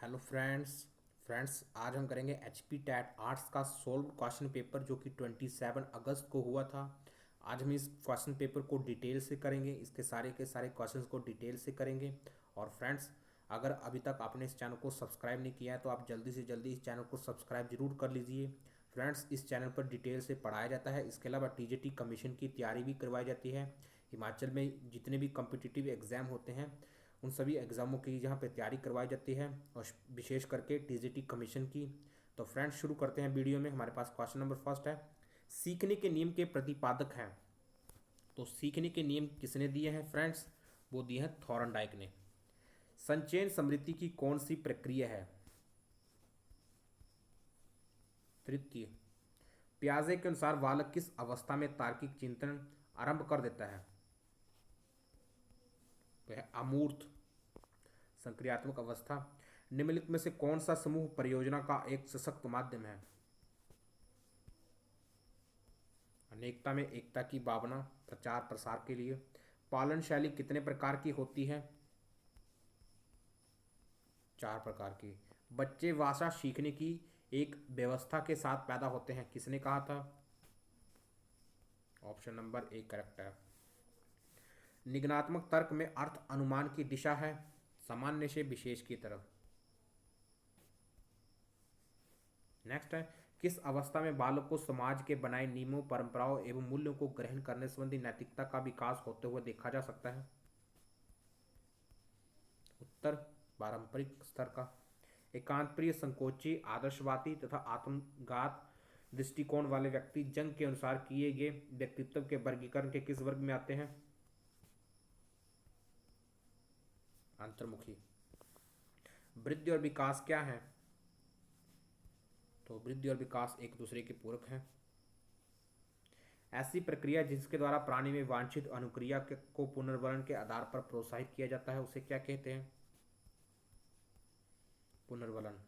Hello friends आज हम करेंगे एच पी टैट आर्ट्स का सोल्व क्वेश्चन पेपर जो कि 27 अगस्त को हुआ था। आज हम इस क्वेश्चन पेपर को डिटेल से करेंगे, इसके सारे के सारे क्वेश्चंस को डिटेल से करेंगे। और फ्रेंड्स, अगर अभी तक आपने इस चैनल को सब्सक्राइब नहीं किया है तो आप जल्दी से जल्दी इस चैनल को सब्सक्राइब जरूर कर लीजिए। फ्रेंड्स, इस चैनल पर डिटेल से पढ़ाया जाता है। इसके अलावा टीजीटी कमीशन की तैयारी भी करवाई जाती है। हिमाचल में जितने भी कम्पिटिटिव एग्ज़ाम होते हैं उन सभी एग्ज़ामों की यहाँ पे तैयारी करवाई जाती है, और विशेष करके टीजीटी कमीशन की। तो फ्रेंड्स, शुरू करते हैं वीडियो में। हमारे पास क्वेश्चन नंबर फर्स्ट है, सीखने के नियम के प्रतिपादक हैं। तो सीखने के नियम किसने दिए हैं फ्रेंड्स? वो दिए हैं थॉर्नडाइक ने। संचयन समृद्धि की कौन सी प्रक्रिया है? तृतीय। प्याजे के अनुसार बालक किस अवस्था में तार्किक चिंतन आरंभ कर देता है? वह अमूर्त संक्रियात्मक अवस्था। निम्नलिखित में से कौन सा समूह परियोजना का एक सशक्त माध्यम है? अनेकता में एकता की भावना प्रचार प्रसार के लिए। पालन शैली कितने प्रकार की होती है? 4 प्रकार की। बच्चे भाषा सीखने की एक व्यवस्था के साथ पैदा होते हैं, किसने कहा था? ऑप्शन नंबर ए करेक्ट है। निगनात्मक तर्क में अर्थ अनुमान की दिशा है, सामान्य से विशेष की तरफ। नेक्स्ट है, किस अवस्था में बालक को समाज के बनाए नियमों परंपराओं एवं मूल्यों को ग्रहण करने संबंधी नैतिकता का विकास होते हुए देखा जा सकता है? उत्तर, पारंपरिक स्तर का। एकांत प्रिय, संकोची, आदर्शवादी तथा आत्मघात दृष्टिकोण वाले व्यक्ति जंग के अनुसार किए गए व्यक्तित्व के वर्गीकरण के किस वर्ग में आते हैं? अंतर्मुखी। वृद्धि और विकास क्या है? तो वृद्धि और विकास एक दूसरे के पूरक हैं। ऐसी प्रक्रिया जिसके द्वारा प्राणी में वांछित अनुक्रिया को पुनर्वरण के आधार पर प्रोत्साहित किया जाता है उसे क्या कहते हैं? पुनर्वलन।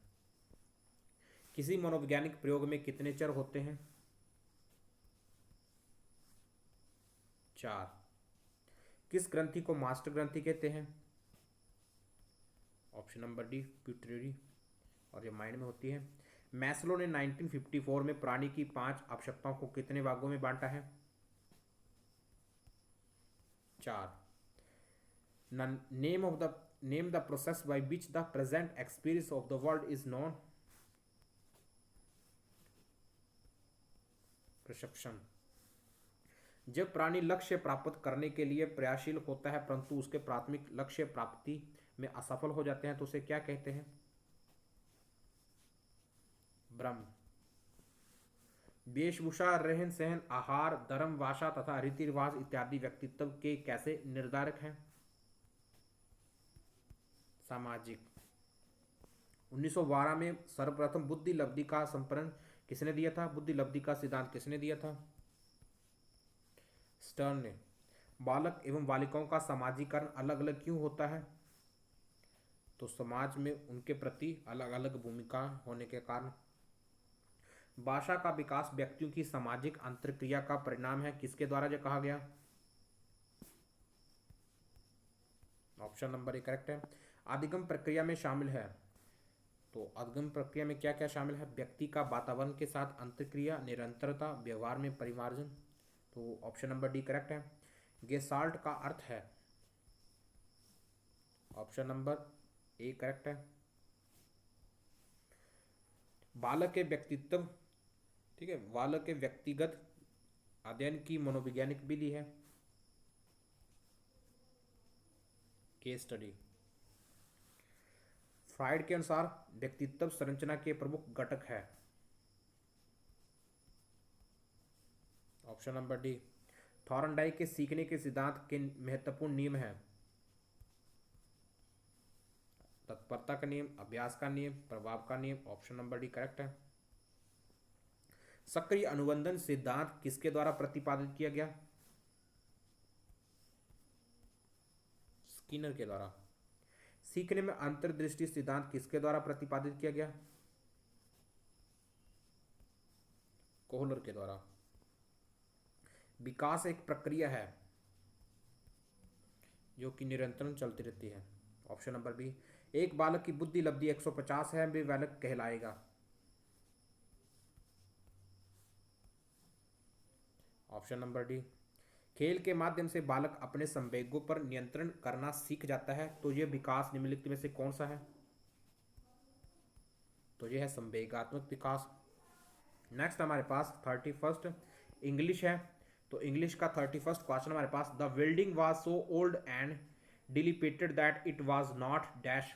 किसी मनोवैज्ञानिक प्रयोग में कितने चर होते हैं? 4। किस ग्रंथि को मास्टर ग्रंथि कहते हैं? Option number D, प्यूटरी। और ये माइंड में होती है। मैस्लो ने 1954 में प्राणी की 5 आवश्यकताओं को कितने भागों में बांटा है? 4। Name the process by which the present experience of the world is known. Perception. जब प्राणी लक्ष्य प्राप्त करने के लिए प्रयासशील होता है परंतु उसके प्राथमिक लक्ष्य प्राप्ति में असफल हो जाते हैं तो उसे क्या कहते हैं? भ्रम। वेशभूषा, रहन सहन, आहार, धर्म, भाषा तथा रीति रिवाज इत्यादि व्यक्तित्व के कैसे निर्धारक हैं? सामाजिक। 1912 में सर्वप्रथम बुद्धि लब्धि का संप्रन किसने दिया था? बुद्धि लब्धि का सिद्धांत किसने दिया था? स्टर्न ने। बालक एवं बालिकाओं का सामाजिकरण अलग अलग क्यों होता है? तो समाज में उनके प्रति अलग अलग भूमिका होने के कारण। भाषा का विकास व्यक्तियों की सामाजिक अंतरक्रिया का परिणाम है, किसके द्वारा जो कहा गया? ऑप्शन नंबर ए करेक्ट है। अधिगम प्रक्रिया में शामिल है। तो अधिगम प्रक्रिया में क्या क्या शामिल है? व्यक्ति का वातावरण के साथ अंतरक्रिया, निरंतरता, व्यवहार में परिमार्जन। तो ऑप्शन नंबर डी करेक्ट है। गेसाल्ट का अर्थ है। ऑप्शन नंबर ए करेक्ट है। बालक के व्यक्तित्व, ठीक है, बालक के व्यक्तिगत अध्ययन की मनोवैज्ञानिक विधि है केस स्टडी। फ्राइड के अनुसार व्यक्तित्व संरचना के प्रमुख घटक है। Option number D. थॉर्नडाइक के सीखने के सिद्धांत के महत्वपूर्ण नियम हैं। तत्परता का नियम, अभ्यास का नियम, प्रभाव का नियम। ऑप्शन नंबर डी करेक्ट है। सक्रिय अनुबंधन सिद्धांत किसके द्वारा प्रतिपादित किया गया? स्किनर के द्वारा। सीखने में अंतर्दृष्टि सिद्धांत किसके द्वारा प्रतिपादित किया गया? कोहलर के द्वारा। विकास एक प्रक्रिया है जो कि निरंतर चलती रहती है। Option number B. एक बालक की बुद्धि लब्धि 150 है, वे बालक कहलाएगा। Option number D. खेल के माध्यम से बालक अपने संवेगों पर नियंत्रण करना सीख जाता है, तो यह विकास निम्नलिखित में से कौन सा है? तो यह है संवेगात्मक विकास। नेक्स्ट हमारे पास 31st इंग्लिश है। तो इंग्लिश का 31st क्वेश्चन हमारे पास, the building was so old and dilapidated that it was not dash.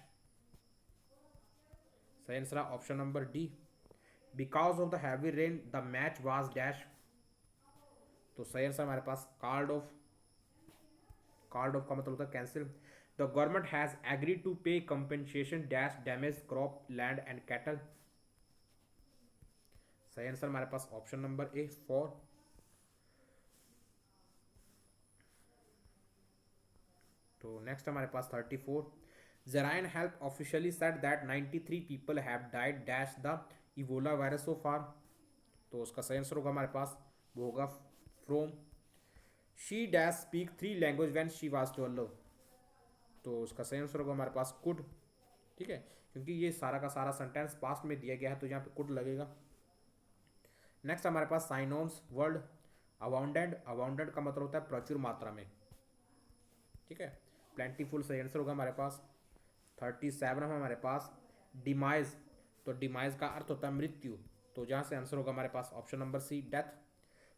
सही answer option number D, because of the heavy rain the match was dash. तो सही answer हमारे पास कॉल्ड ऑफ। कॉल्ड ऑफ का मतलब होता है cancel. The government has agreed to pay compensation dash damage crop land and cattle. सही answer हमारे पास ऑप्शन नंबर ए 4। तो नेक्स्ट हमारे पास 34, जराइन help officially said that 93 people have died dash the Ebola virus so far. तो उसका सही answer होगा हमारे पास, वो होगा from. She dash speak 3 language when she was 12। तो उसका सही आंसर होगा हमारे पास कुड। ठीक है, क्योंकि ये सारा का सारा सेंटेंस पास्ट में दिया गया है तो यहाँ पे कुड लगेगा। नेक्स्ट हमारे पास साइनोन्स वर्ड, अबाउंडेड। अबाउंडेड का मतलब होता है प्रचुर मात्रा में। ठीक है, प्लेंटीफुल सही आंसर होगा हमारे पास। 37 है हमारे पास डिमाइज। तो डिमाइज का अर्थ होता है मृत्यु, तो जहाँ से आंसर होगा हमारे पास option number C death.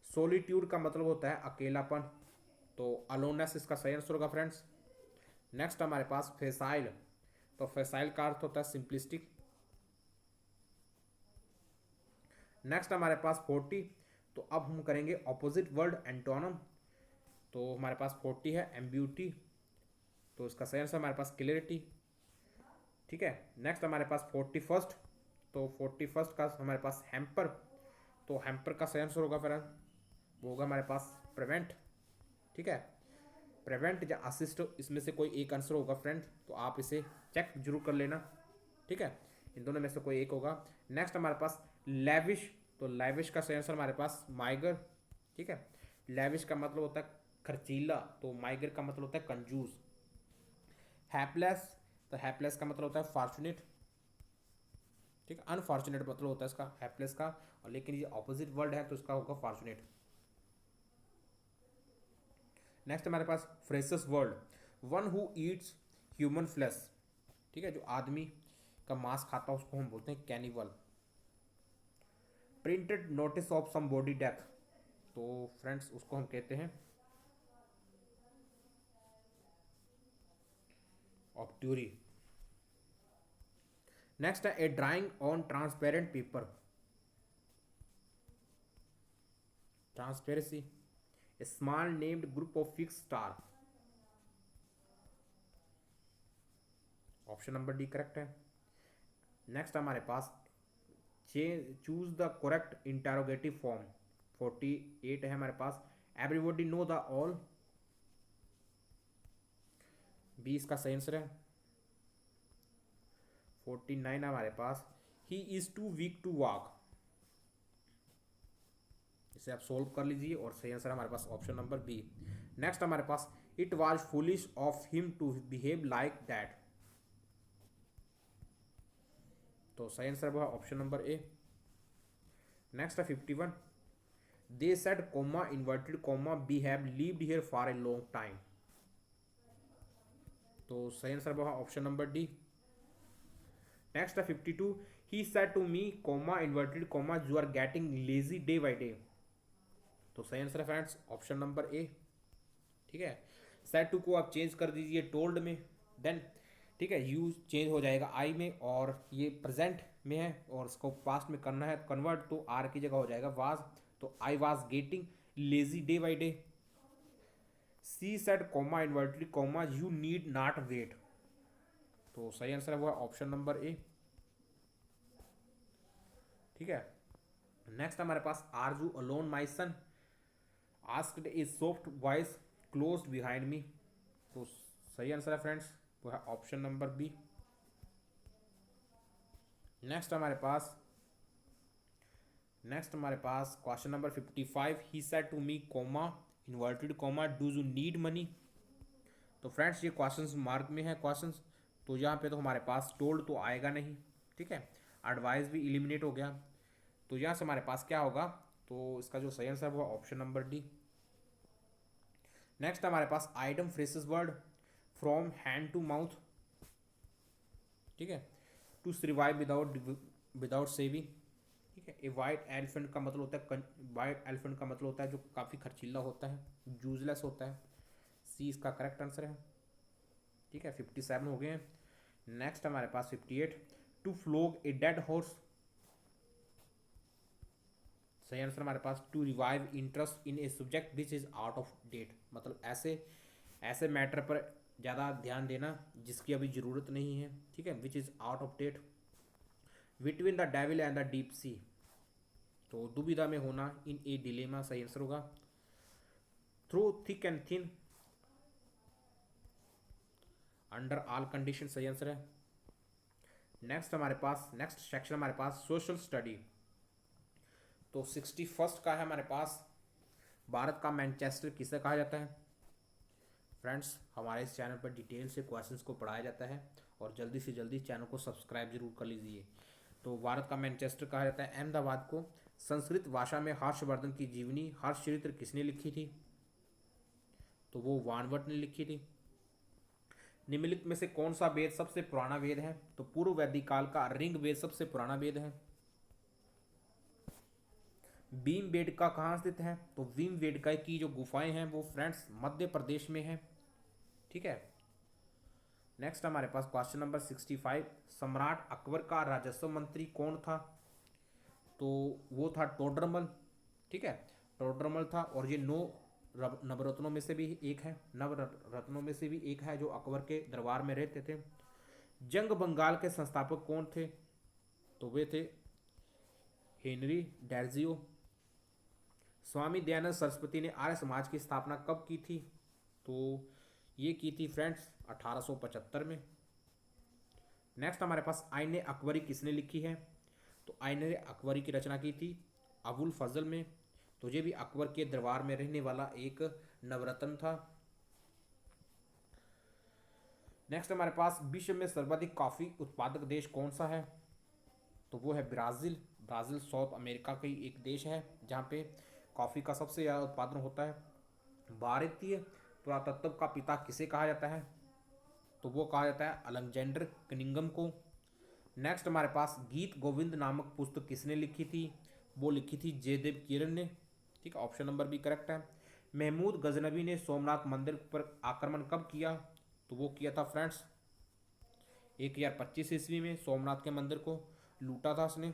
Solitude का मतलब होता है अकेलापन, तो अलोननेस इसका सही आंसर होगा फ्रेंड्स। नेक्स्ट हमारे पास फेसाइल। तो फेसाइल का अर्थ होता है सिंप्लिस्टिक। नेक्स्ट हमारे पास 40। तो अब हम करेंगे ऑपोजिट वर्ड एंटोनम। तो हमारे पास 40 है एम्ब्यूटी। तो इसका सही आंसर हमारे पास क्लियरिटी। ठीक है, नेक्स्ट हमारे पास 41st। तो 41st का हमारे पास हैम्पर। तो हैम्पर का सही आंसर होगा फिर वो होगा हमारे पास प्रिवेंट। ठीक है, प्रिवेंट या असिस्ट, इसमें से कोई एक आंसर होगा फ्रेंड, तो आप इसे चेक जरूर कर लेना। ठीक है, इन दोनों में से कोई एक होगा। नेक्स्ट हमारे पास लेविश। तो लेविश का सही आंसर हमारे पास माइगर। ठीक है, लेविश का मतलब होता है खर्चीला, तो माइगर का मतलब होता है कंजूस। हैप्लेस। तो हैप्लेस का मतलब होता है फॉर्चुनेट। ठीक है, अनफॉर्चुनेट मतलब होता है इसका हैप्लेस का, और लेकिन ये ऑपोजिट वर्ड है तो इसका होगा फॉर्चुनेट। नेक्स्ट हमारे पास phrases word, one who eats human flesh. ठीक है, जो आदमी का मांस खाता है उसको हम बोलते हैं cannibal. Printed notice of somebody death. तो फ्रेंड्स उसको हम कहते हैं ऑब्ट्यूरी। नेक्स्ट है a drawing on transparent paper. Transparency, a small named group of fix star. Option number D correct है। नेक्स्ट हमारे पास choose the correct interrogative form. 48 है हमारे पास, एवरीबॉडी नो द ऑल। 20 का सही आंसर है। 49 हमारे पास, he is too weak to walk. इसे आप सोल्व कर लीजिए और सही आंसर हमारे पास ऑप्शन नंबर बी। नेक्स्ट हमारे पास, it was foolish of him to behave like that. तो सही आंसर हुआ ऑप्शन नंबर ए। नेक्स्ट है 51, they said comma inverted comma we have lived here for a long time. तो सही आंसर हुआ option number D. Next है 52, he said to me comma inverted comma you are getting lazy day by day. तो सही answer है friends option number ए। ठीक है, said to को आप चेंज कर दीजिए टोल्ड में, देन ठीक है यू चेंज हो जाएगा आई में, और ये प्रेजेंट में है और इसको पास्ट में करना है कन्वर्ट, तो आर की जगह हो जाएगा वाज। तो I was getting lazy day by day. She said comma inverted comma you need not wait. तो सही आंसर है वो ऑप्शन नंबर ए। ठीक है, नेक्स्ट हमारे पास are you alone my son asked a soft voice closed behind me. तो सही आंसर है फ्रेंड्स वो है ऑप्शन नंबर बी। नेक्स्ट हमारे पास question number 55, he said to me comma inverted comma do you need money. तो friends ये questions mark में है क्वेश्चंस, तो यहाँ पे तो हमारे पास टोल्ड तो आएगा नहीं, ठीक है। एडवाइस भी इलिमिनेट हो गया, तो यहाँ से हमारे पास क्या होगा, तो इसका जो सही आंसर है वो ऑप्शन नंबर डी। नेक्स्ट हमारे पास item phrases word from hand to mouth, ठीक है। टू सर्वाइव विदाउट सेविंग, ठीक है। ए वाइट एलिफेंट का मतलब होता है, वाइट एलिफेंट का मतलब होता है जो काफ़ी खर्चीला होता है, यूजलेस होता है। सी इसका करेक्ट आंसर है, ठीक है। 57 हो गए हैं। नेक्स्ट हमारे पास 58, to flog a dead horse, सही आंसर हमारे पास to revive interest in a subject which is out of date, मतलब ऐसे ऐसे मैटर पर ज़्यादा ध्यान देना जिसकी अभी ज़रूरत नहीं है, ठीक है, which is out of date. Between the devil and the deep sea, तो दुविधा में होना, इन ए डिलेमा, सही आंसर होगा। Through thick and thin, under all condition, सही आंसर है। नेक्स्ट हमारे पास नेक्स्ट सेक्शन हमारे पास सोशल स्टडी, तो 61 का है हमारे पास, भारत का मैनचेस्टर किसे कहा जाता है। फ्रेंड्स, हमारे इस चैनल पर डिटेल से क्वेश्चंस को पढ़ाया जाता है, और जल्दी से जल्दी चैनल को सब्सक्राइब जरूर कर लीजिए। तो भारत का मैनचेस्टर कहा जाता है अहमदाबाद को। संस्कृत भाषा में हर्षवर्धन की जीवनी हर्षचरित्र किसने लिखी थी, तो वो वानवट ने लिखी थी। निम्नलिखित में से कौन सा वेद सबसे पुराना वेद है, तो पूर्व वैदिक काल का ऋग वेद सबसे पुराना वेद है। भीम बेडका कहाँ स्थित है, तो भीम बेडका की जो गुफाएं हैं वो फ्रेंड्स मध्य प्रदेश में है, ठीक है। नेक्स्ट हमारे पास क्वेश्चन नंबर 65, सम्राट अकबर का राजस्व मंत्री कौन था, तो वो था टोडरमल, ठीक है। टोडरमल था, और ये नवरत्नों में से भी एक है, नवरत्नों में से भी एक है जो अकबर के दरबार में रहते थे। जंग बंगाल के संस्थापक कौन थे, तो वे थे हेनरी डैर्जियो। स्वामी दयानंद सरस्वती ने आर्य समाज की स्थापना कब की थी, तो ये की थी फ्रेंड्स 1875 में। नेक्स्ट हमारे पास आईने अकबरी किसने लिखी है, तो आईने अकबरी की रचना की थी अबुल फजल में, तो ये भी अकबर के दरबार में रहने वाला एक नवरत्न था। नेक्स्ट हमारे पास विश्व में सर्वाधिक कॉफी उत्पादक देश कौन सा है, तो वो है ब्राज़ील। ब्राज़ील साउथ अमेरिका का ही एक देश है जहाँ पे कॉफ़ी का सबसे ज़्यादा उत्पादन होता है। भारतीय पुरातत्व का पिता किसे कहा जाता है, तो वो कहा जाता है अलेक्जेंडर कनिंगम को। नेक्स्ट हमारे पास गीत गोविंद नामक पुस्तक किसने लिखी थी, वो लिखी थी जयदेव किरण ने, ठीक है। ऑप्शन नंबर भी करेक्ट है। महमूद गजनबी ने सोमनाथ मंदिर पर आक्रमण कब किया, तो वो किया था फ्रेंड्स 1025 ईस्वी में, सोमनाथ के मंदिर को लूटा था उसने।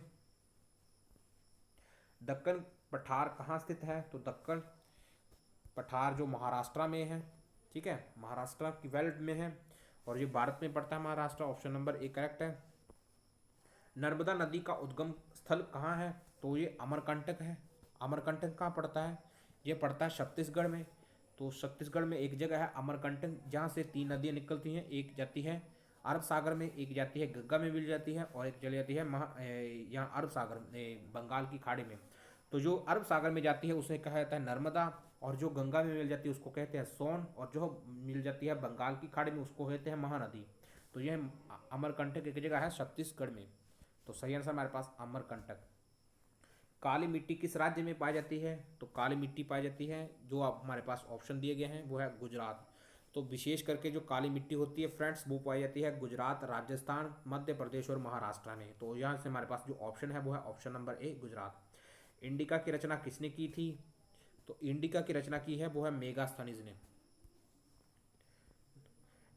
दक्कन पठार कहाँ स्थित है, तो दक्कन पठार जो महाराष्ट्र में है, ठीक है, महाराष्ट्र की बेल्ट में है, और ये भारत में पड़ता है Maharashtra. Option number A correct है। नर्मदा नदी का उद्गम स्थल कहाँ है, तो ये अमरकंटक है। अमरकंटक कहाँ पड़ता है, ये पड़ता है छत्तीसगढ़ में। तो छत्तीसगढ़ में एक जगह है अमरकंटक जहाँ से 3 नदियाँ निकलती हैं, एक जाती है अरब सागर में, एक जाती है गंगा में मिल जाती है, और एक चली जाती है यहाँ अरब सागर बंगाल की खाड़ी में। तो जो अरब सागर में जाती है उसे कहा जाता है नर्मदा, और जो गंगा में मिल जाती है उसको कहते हैं सोन, और जो मिल जाती है बंगाल की खाड़ी में उसको कहते हैं महानदी। तो यह अमरकंटक एक जगह है छत्तीसगढ़ में, तो सही आंसर हमारे पास अमरकंटक। काली मिट्टी किस राज्य में पाई जाती है, तो काली मिट्टी पाई जाती है, जो आप हमारे पास ऑप्शन दिए गए हैं वो है गुजरात। तो विशेष करके जो काली मिट्टी होती है फ्रेंड्स वो पाई जाती है गुजरात, राजस्थान, मध्य प्रदेश और महाराष्ट्र में। तो यहाँ से हमारे पास जो ऑप्शन है वो है ऑप्शन नंबर ए गुजरात। इंडिका की रचना किसने की थी, तो इंडिका की रचना की है वो है मेगास्थनीज ने।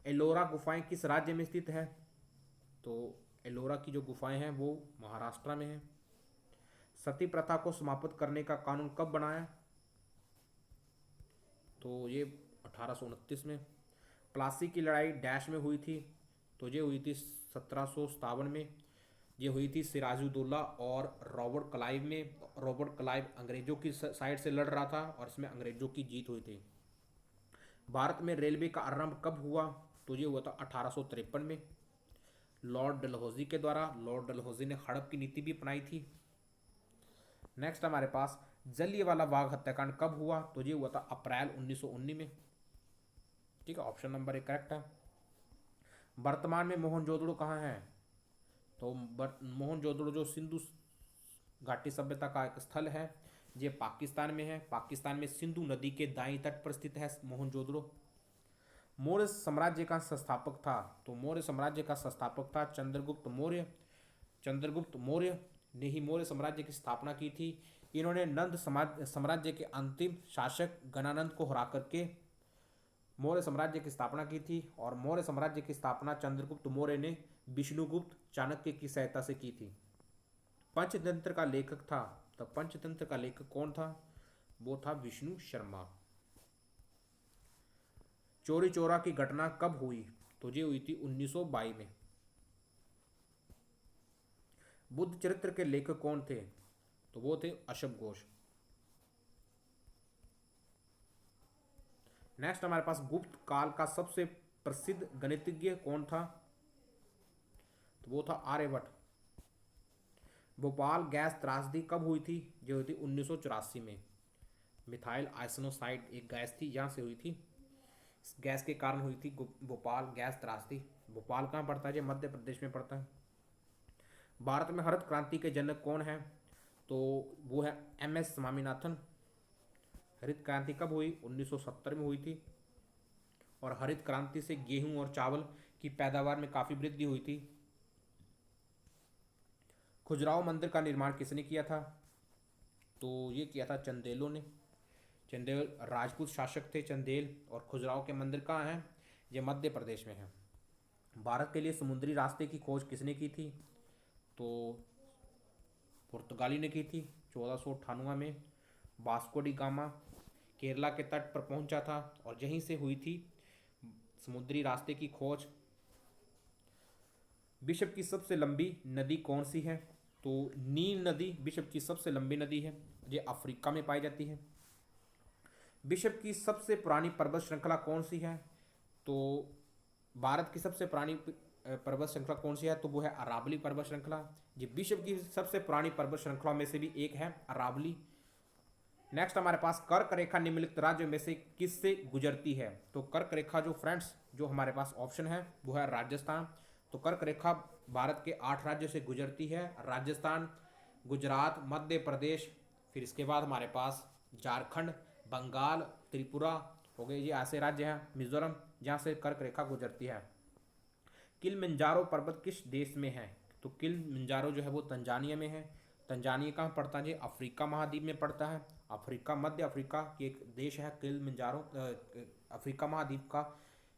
एलोरा गुफाएं किस राज्य में स्थित है, तो एलोरा की जो गुफाएं हैं वो महाराष्ट्र में है। सती प्रथा को समाप्त करने का कानून कब बनाया, तो ये 1829 में। प्लासी की लड़ाई डैश में हुई थी, तो ये हुई थी 1757 में। ये हुई थी सिराजुद्दौला और रॉबर्ट क्लाइव में। रॉबर्ट क्लाइव अंग्रेजों की साइड से लड़ रहा था, और इसमें अंग्रेजों की जीत हुई थी। भारत में रेलवे का आरंभ कब हुआ, तो ये हुआ था 1853 में, लॉर्ड डलहौजी के द्वारा। लॉर्ड डलहौजी ने हड़प की नीति भी अपनाई थी। नेक्स्ट हमारे पास जलियांवाला बाग हत्याकांड कब हुआ, तो ये हुआ था अप्रैल 1919 में, ठीक है। ऑप्शन नंबर 1 करेक्ट है। वर्तमान में मोहनजोदड़ो कहाँ है? तो मोहनजोदड़ो जो सिंधु घाटी सभ्यता का एक स्थल है, ये पाकिस्तान में है। पाकिस्तान में सिंधु नदी के दाईं तट पर स्थित है मोहनजोदड़ो। मौर्य साम्राज्य का संस्थापक था, तो मौर्य साम्राज्य का संस्थापक था चंद्रगुप्त मौर्य। चंद्रगुप्त मौर्य ने ही मौर्य साम्राज्य की स्थापना की थी। इन्होंने नंद समाज साम्राज्य के अंतिम शासक गणानंद को हरा करके मौर्य साम्राज्य की स्थापना की थी। और मौर्य साम्राज्य की स्थापना चंद्रगुप्त मौर्य ने विष्णुगुप्त चाणक्य की सहायता से की थी। पंचतंत्र का लेखक था, तो पंचतंत्र का लेखक कौन था? वो था विष्णु शर्मा। चौरी चौरा की घटना कब हुई? तो ये हुई थी 1922 में। बुद्ध चरित्र के लेखक कौन थे? तो वो थे अशोक घोष। नेक्स्ट हमारे पास गुप्त काल का सबसे प्रसिद्ध गणितज्ञ कौन था? तो वो था आर्यभट्ट। भोपाल गैस त्रासदी कब हुई थी? जो हुई थी 1984 में। मिथाइल आइसोसाइड एक गैस थी, यहाँ से हुई थी। इस गैस के कारण हुई थी भोपाल गैस त्रासदी। भोपाल कहाँ पड़ता है? ये मध्य प्रदेश में पड़ता है। भारत में हरित क्रांति के जनक कौन है? तो वो है एम.एस. स्वामीनाथन। हरित क्रांति कब हुई? 1970 में हुई थी। और हरित क्रांति से गेहूं और चावल की पैदावार में काफ़ी वृद्धि हुई थी। खजुराहो मंदिर का निर्माण किसने किया था? तो ये किया था चंदेलों ने। चंदेल राजपूत शासक थे चंदेल। और खजुराहो के मंदिर कहाँ हैं? ये मध्य प्रदेश में है। भारत के लिए समुद्री रास्ते की खोज किसने की थी? तो पुर्तगाली ने की थी 1498 में। वास्को डी गामा केरला के तट पर पहुंचा था और यहीं से हुई थी समुद्री रास्ते की खोज। विश्व की सबसे लंबी नदी कौन सी है? तो नील नदी विश्व की सबसे लंबी नदी है। ये अफ्रीका में पाई जाती है। विश्व की सबसे पुरानी पर्वत श्रृंखला कौन सी है? तो भारत की सबसे पुरानी पर्वत श्रृंखला कौन सी है? तो वो है अरावली पर्वत श्रृंखला। ये विश्व की सबसे पुरानी पर्वत श्रृंखला में से भी एक है, अरावली। नेक्स्ट हमारे पास कर्क रेखा निम्नलिखित राज्यों में से किससे गुजरती है? तो कर्क रेखा जो फ्रेंड्स जो हमारे पास ऑप्शन है वो है राजस्थान। तो कर्क रेखा भारत के 8 राज्यों से गुजरती है, राजस्थान, गुजरात, मध्य प्रदेश, फिर इसके बाद हमारे पास झारखंड, बंगाल, त्रिपुरा हो गए। ये ऐसे राज्य हैं, मिजोरम, जहाँ से कर्क रेखा गुजरती है। किलिमंजारो पर्वत किस देश में है? तो किलिमंजारो जो है वो तंजानिया में है। तंजानिया कहाँ पड़ता है? अफ्रीका महाद्वीप में पड़ता है। अफ्रीका, मध्य अफ्रीका की एक देश है किलिमंजारो। अफ्रीका महाद्वीप का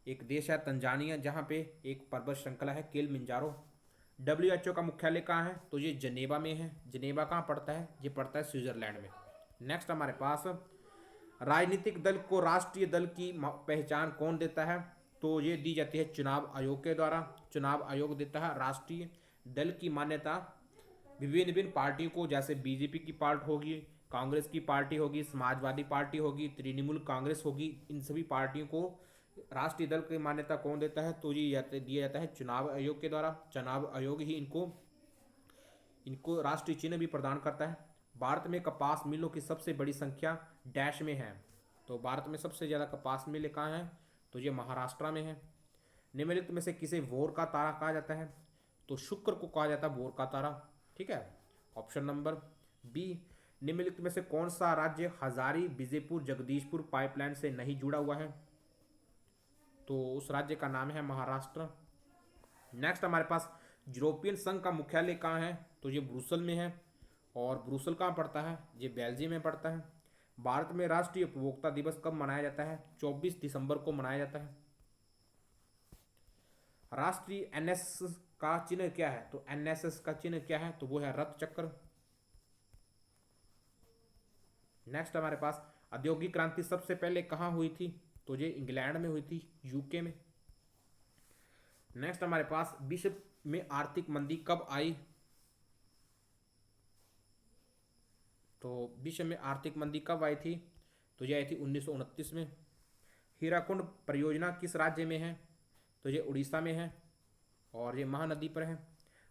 एक देश है तंजानिया, जहाँ पे एक पर्वत श्रृंखला है किलिमंजारो। WHO का मुख्यालय कहाँ है? तो ये जनेवा में है। जनेवा कहाँ पड़ता है? ये पड़ता है स्विट्जरलैंड में। नेक्स्ट हमारे पास राजनीतिक दल को राष्ट्रीय दल की पहचान कौन देता है? तो ये दी जाती है चुनाव आयोग के द्वारा। चुनाव आयोग देता है राष्ट्रीय दल की मान्यता विभिन्न विभिन्न पार्टियों को, जैसे बीजेपी की पार्टी होगी, कांग्रेस की पार्टी होगी, समाजवादी पार्टी होगी, तृणमूल कांग्रेस होगी। इन सभी पार्टियों को राष्ट्रीय दल की मान्यता कौन देता है? तो ये दिया जाता है चुनाव आयोग के द्वारा। चुनाव आयोग ही इनको राष्ट्रीय चिन्ह भी प्रदान करता है। भारत में कपास मिलों की सबसे बड़ी संख्या डैश में है। तो भारत में सबसे ज़्यादा कपास मिलें कहाँ हैं? तो ये महाराष्ट्र में है। निम्नलिखित में से किसे वोर का तारा कहा जाता है? तो शुक्र को कहा जाता है वोर का तारा। ठीक है। Option number B. निम्नलिखित में से कौन सा राज्य हजारी विजयपुर जगदीशपुर पाइपलाइन से नहीं जुड़ा हुआ है? तो उस राज्य का नाम है महाराष्ट्र। नेक्स्ट हमारे पास यूरोपियन संघ का मुख्यालय कहाँ है? तो ये ब्रुसल में है। और ब्रुसल कहाँ पड़ता है? ये बेल्जियम में पड़ता है। भारत में राष्ट्रीय उपभोक्ता दिवस कब मनाया जाता है? 24 दिसंबर को मनाया जाता है। राष्ट्रीय एनएसएस का चिन्ह क्या है? तो एनएसएस का चिन्ह क्या है? तो वो है रथ चक्र। नेक्स्ट हमारे पास औद्योगिक क्रांति सबसे पहले कहाँ हुई थी? तो ये इंग्लैंड में हुई थी, यूके में। नेक्स्ट हमारे पास विश्व में आर्थिक मंदी कब आई? तो विश्व में आर्थिक मंदी कब आई थी? तो ये आई थी 1929 में। हीराकुंड परियोजना किस राज्य में है? तो ये उड़ीसा में है और ये महानदी पर है।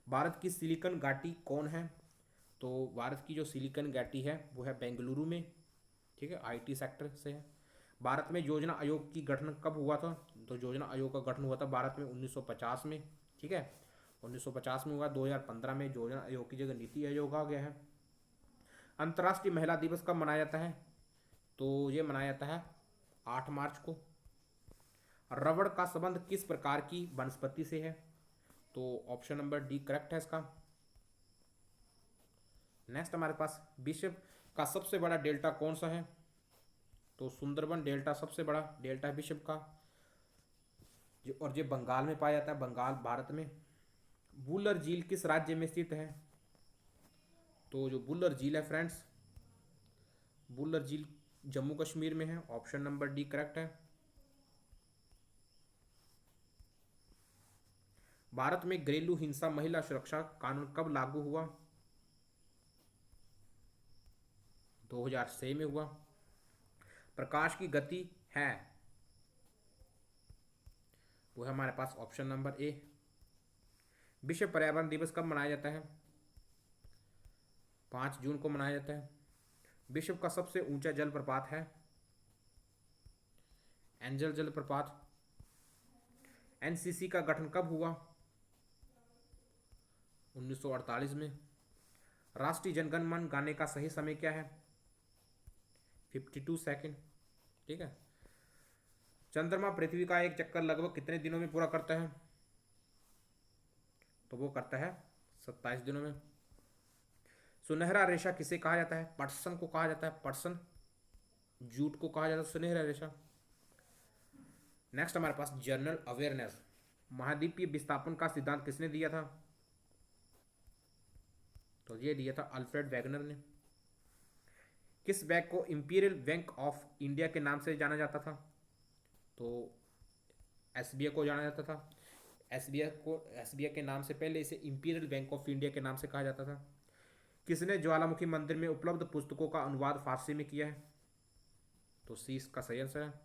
भारत की सिलिकॉन घाटी कौन है? तो भारत की जो सिलिकॉन घाटी है वो है बेंगलुरु में। ठीक है, IT सेक्टर से है। भारत में योजना आयोग की गठन कब हुआ था? तो योजना आयोग का गठन हुआ था भारत में 1950 में। ठीक है, 1950 में हुआ। 2015 में योजना आयोग की जगह नीति आयोग आ गया है। अंतर्राष्ट्रीय महिला दिवस कब मनाया जाता है? तो ये मनाया जाता है 8 मार्च को। रबड़ का संबंध किस प्रकार की वनस्पति से है? तो ऑप्शन नंबर डी करेक्ट है इसका। नेक्स्ट हमारे पास विश्व का सबसे बड़ा डेल्टा कौन सा है? तो सुंदरबन डेल्टा सबसे बड़ा डेल्टा है विश्व का, और ये बंगाल में पाया जाता है, बंगाल भारत में। बुलर झील किस राज्य में स्थित है? तो जो बुलर झील है फ्रेंड्स, बुलर झील जम्मू कश्मीर में है। ऑप्शन नंबर डी करेक्ट है। भारत में घरेलू हिंसा महिला सुरक्षा कानून कब लागू हुआ? 2006 में हुआ। प्रकाश की गति है, वो है हमारे पास ऑप्शन नंबर ए। विश्व पर्यावरण दिवस कब मनाया जाता है? 5 जून को मनाया जाता है। विश्व का सबसे ऊंचा जलप्रपात है एंजल जलप्रपात। एनसीसी का गठन कब हुआ? 1948 में। राष्ट्रीय जनगण मन गाने का सही समय क्या है? 52 सेकंड। ठीक है। चंद्रमा पृथ्वी का एक चक्कर लगभग कितने दिनों में पूरा करता है? तो वो करता है 27 दिनों में। सुनहरा रेशा किसे कहा जाता है? पटसन को कहा जाता है, पटसन। जूट को कहा जाता है सुनहरा रेशा। नेक्स्ट हमारे पास जनरल अवेयरनेस, महाद्वीपीय विस्थापन का सिद्धांत किसने दिया था? तो ये दिया था अल्फ्रेड वैगनर ने। किस बैंक को इंपीरियल बैंक ऑफ इंडिया के नाम से जाना जाता था? तो एसबीआई को जाना जाता था। एसबीआई के नाम से पहले इसे इंपीरियल बैंक ऑफ इंडिया के नाम से कहा जाता था। किसने ज्वालामुखी मंदिर में उपलब्ध पुस्तकों का अनुवाद फारसी में किया है? तो सी इसका सही आंसर है।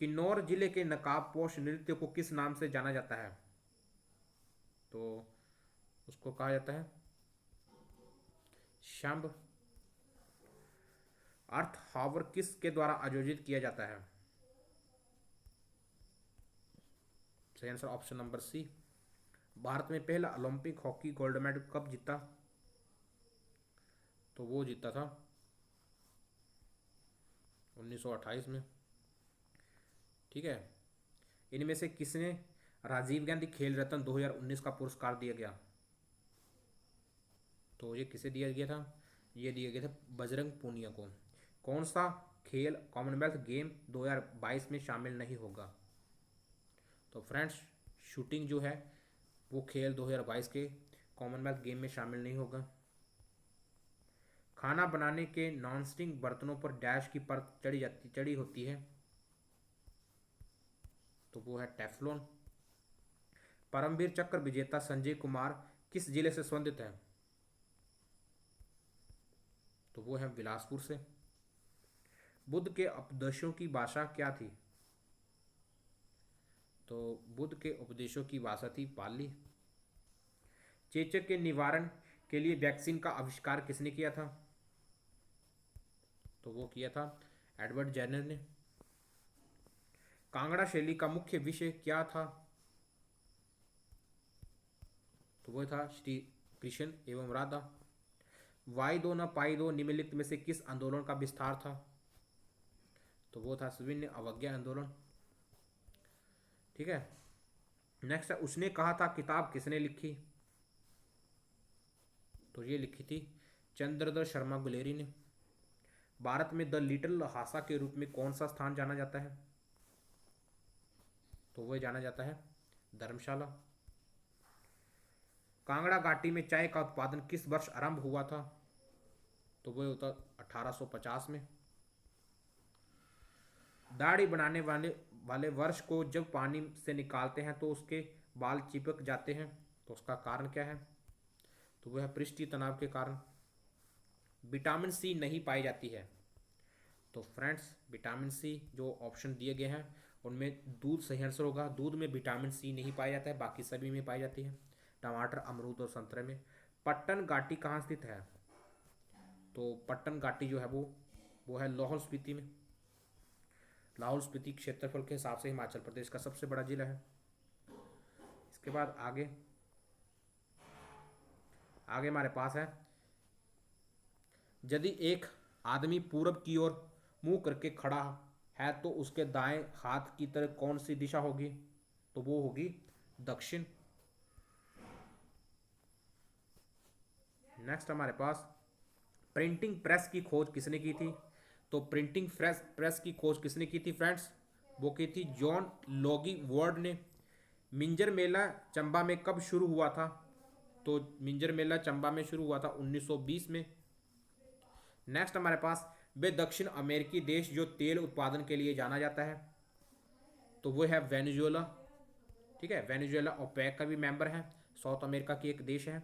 किन्नौर जिले के नकाबपोश नृत्य को किस नाम से जाना जाता है? तो उसको कहा जाता है शंभ। अर्थ हावर किस के द्वारा आयोजित किया जाता है? सही answer option number C. Bharat में पहला ओलंपिक हॉकी गोल्ड मेडल कब जीता? तो वो जीता था 1928 में। ठीक है। इनमें से किसने राजीव गांधी खेल रत्न 2019 का पुरस्कार दिया गया? तो ये किसे दिया गया था? ये दिया गया था बजरंग पूनिया को। कौन सा खेल कॉमनवेल्थ गेम 2022 में शामिल नहीं होगा? तो फ्रेंड्स शूटिंग जो है वो खेल 2022 के कॉमनवेल्थ गेम में शामिल नहीं होगा। खाना बनाने के नॉनस्टिक बर्तनों पर डैश की परत चढ़ी होती है, तो वो है टेफ्लॉन। परमवीर चक्र विजेता संजय कुमार किस जिले से संबंधित है? तो वो है बिलासपुर से। बुद्ध के उपदेशों की भाषा क्या थी? तो बुद्ध के उपदेशों की भाषा थी पाली। चेचक के निवारण के लिए वैक्सीन का आविष्कार किसने किया था? तो वो किया था एडवर्ड जेनर ने। कांगड़ा शैली का मुख्य विषय क्या था? तो वो था श्री कृष्ण एवं राधा। वाई दो न पाई दो निम्नलिखित में से किस आंदोलन का विस्तार था? तो वो था सविनय अवज्ञा आंदोलन। ठीक है। नेक्स्ट है उसने कहा था किताब किसने लिखी? तो ये लिखी थी चंद्रधर शर्मा गुलेरी ने। भारत में द लिटिल लहासा के रूप में कौन सा स्थान जाना जाता है? तो वह जाना जाता है धर्मशाला। कांगड़ा घाटी में चाय का उत्पादन किस वर्ष आरंभ हुआ था? तो वह होता 1850 में। दाढ़ी बनाने वाले वर्ष को जब पानी से निकालते हैं तो उसके बाल चिपक जाते हैं, तो उसका कारण क्या है? तो वह है पृष्ठीय तनाव के कारण। विटामिन सी नहीं पाई जाती है। तो फ्रेंड्स विटामिन सी जो ऑप्शन दिए गए हैं उनमें दूध सही आंसर होगा। दूध में विटामिन सी नहीं पाया जाता है, बाकी सभी में पाई जाती है, टमाटर, अमरूद और संतरे में। पट्टन घाटी कहाँ स्थित है? तो पट्टन घाटी जो है वो है लाहौल स्पीति में। लाहौल स्पीति क्षेत्रफल के हिसाब से हिमाचल प्रदेश का सबसे बड़ा जिला है। इसके बाद आगे आगे हमारे पास है, यदि एक आदमी पूरब की ओर मुंह करके खड़ा है तो उसके दाएं हाथ की तरफ कौन सी दिशा होगी? तो वो होगी दक्षिण। नेक्स्ट हमारे पास, प्रिंटिंग प्रेस की खोज किसने की थी? तो प्रिंटिंग प्रेस की खोज किसने की थी फ्रेंड्स? वो की थी जॉन लॉगी वर्ड ने। मिंजर मेला चंबा में कब शुरू हुआ था? तो मिंजर मेला चंबा में शुरू हुआ था 1920 में। नेक्स्ट हमारे पास, वे दक्षिण अमेरिकी देश जो तेल उत्पादन के लिए जाना जाता है, तो वो है वेनेजुएला। ठीक है, वेनेजुएला ओपेक का भी मेंबर है, साउथ अमेरिका की एक देश है।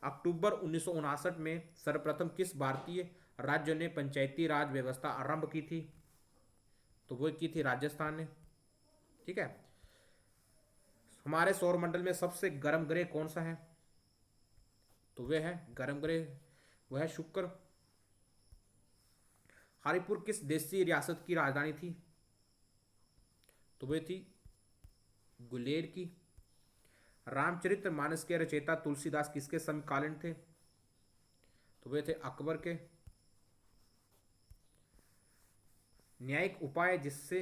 अक्टूबर 1959 में सर्वप्रथम किस भारतीय राज्य ने पंचायती राज व्यवस्था आरंभ की थी? तो वो की थी राजस्थान ने। ठीक है, हमारे सौर मंडल में सबसे गर्म ग्रह कौन सा है? तो वह है गर्म ग्रह, वह है शुक्र। हरिपुर किस देशी रियासत की राजधानी थी? तो वह थी गुलेर की। रामचरितमानस के रचयिता तुलसीदास किसके समकालीन थे? तो वे थे अकबर के। न्यायिक उपाय जिससे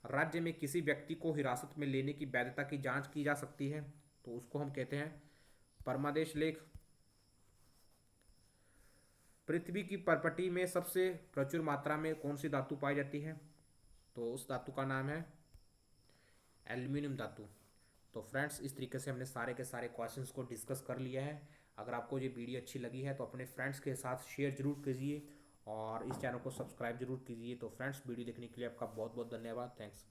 राज्य में किसी व्यक्ति को हिरासत में लेने की वैधता की जांच की जा सकती है, तो उसको हम कहते हैं परमादेश लेख। पृथ्वी की परपटी में सबसे प्रचुर मात्रा में कौन सी धातु पाई जाती है? तो उस धातु का नाम है एल्यूमिनियम धातु। तो फ्रेंड्स, इस तरीके से हमने सारे के सारे क्वेश्चंस को डिस्कस कर लिया है। अगर आपको ये वीडियो अच्छी लगी है तो अपने फ्रेंड्स के साथ शेयर जरूर कीजिए और इस चैनल को सब्सक्राइब जरूर कीजिए। तो फ्रेंड्स, वीडियो देखने के लिए आपका बहुत बहुत धन्यवाद। थैंक्स।